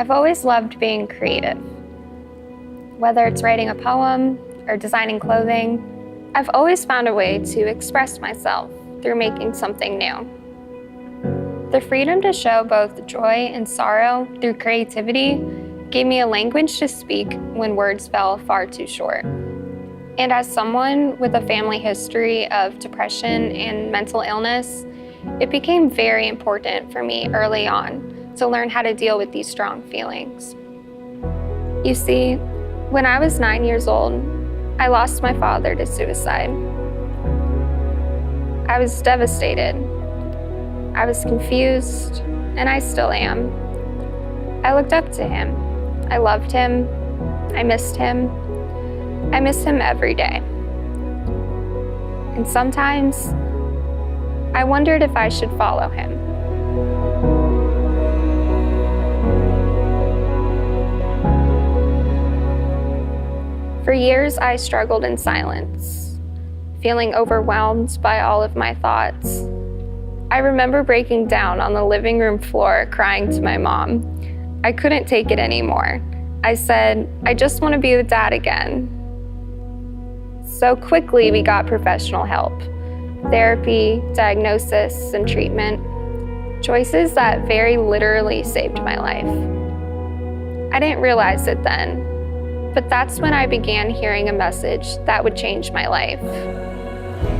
I've always loved being creative. Whether it's writing a poem or designing clothing, I've always found a way to express myself through making something new. The freedom to show both joy and sorrow through creativity gave me a language to speak when words fell far too short. And as someone with a family history of depression and mental illness, it became very important for me early on to learn how to deal with these strong feelings. You see, when I was 9 years old, I lost my father to suicide. I was devastated. I was confused, and I still am. I looked up to him. I loved him. I missed him. I miss him every day. And sometimes, I wondered if I should follow him. For years, I struggled in silence, feeling overwhelmed by all of my thoughts. I remember breaking down on the living room floor, crying to my mom. I couldn't take it anymore. I said, I just want to be with Dad again. So quickly, we got professional help, therapy, diagnosis, and treatment, choices that very literally saved my life. I didn't realize it then, but that's when I began hearing a message that would change my life.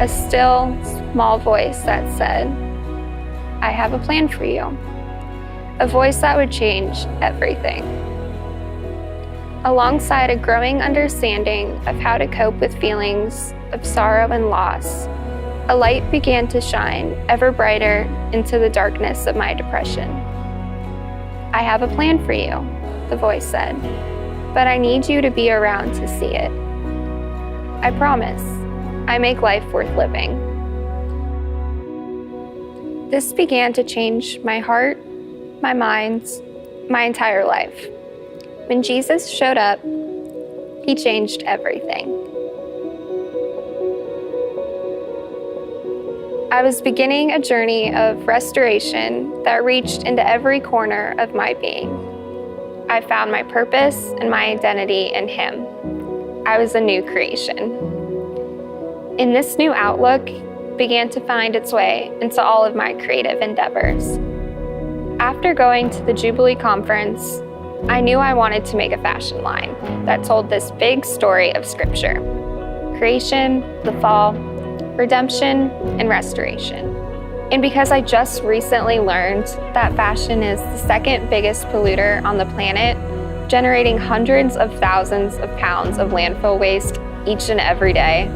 A still, small voice that said, I have a plan for you. A voice that would change everything. Alongside a growing understanding of how to cope with feelings of sorrow and loss, a light began to shine ever brighter into the darkness of my depression. I have a plan for you, the voice said, but I need you to be around to see it. I promise, I make life worth living. This began to change my heart, my mind, my entire life. When Jesus showed up, he changed everything. I was beginning a journey of restoration that reached into every corner of my being. I found my purpose and my identity in him. I was a new creation. And this new outlook began to find its way into all of my creative endeavors. After going to the Jubilee Conference, I knew I wanted to make a fashion line that told this big story of Scripture: creation, the fall, redemption, and restoration. And because I just recently learned that fashion is the second biggest polluter on the planet, generating hundreds of thousands of pounds of landfill waste each and every day,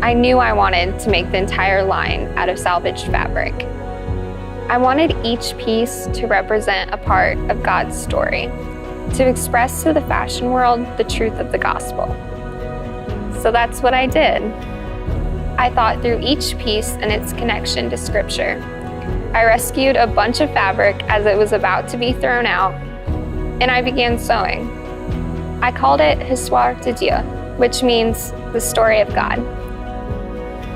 I knew I wanted to make the entire line out of salvaged fabric. I wanted each piece to represent a part of God's story, to express to the fashion world the truth of the gospel. So that's what I did. I thought through each piece and its connection to Scripture. I rescued a bunch of fabric as it was about to be thrown out, and I began sewing. I called it Histoire de Dieu, which means the story of God.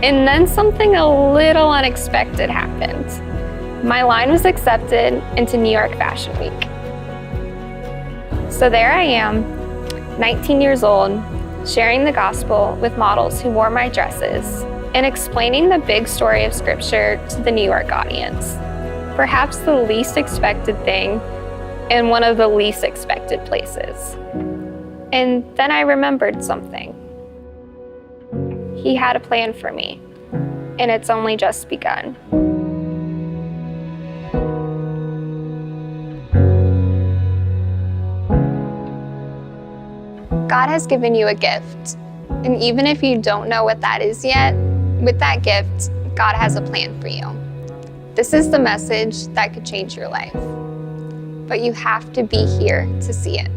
And then something a little unexpected happened. My line was accepted into New York Fashion Week. So there I am, 19 years old, sharing the gospel with models who wore my dresses and explaining the big story of Scripture to the New York audience. Perhaps the least expected thing in one of the least expected places. And then I remembered something. He had a plan for me, and it's only just begun. God has given you a gift, and even if you don't know what that is yet, with that gift, God has a plan for you. This is the message that could change your life, but you have to be here to see it.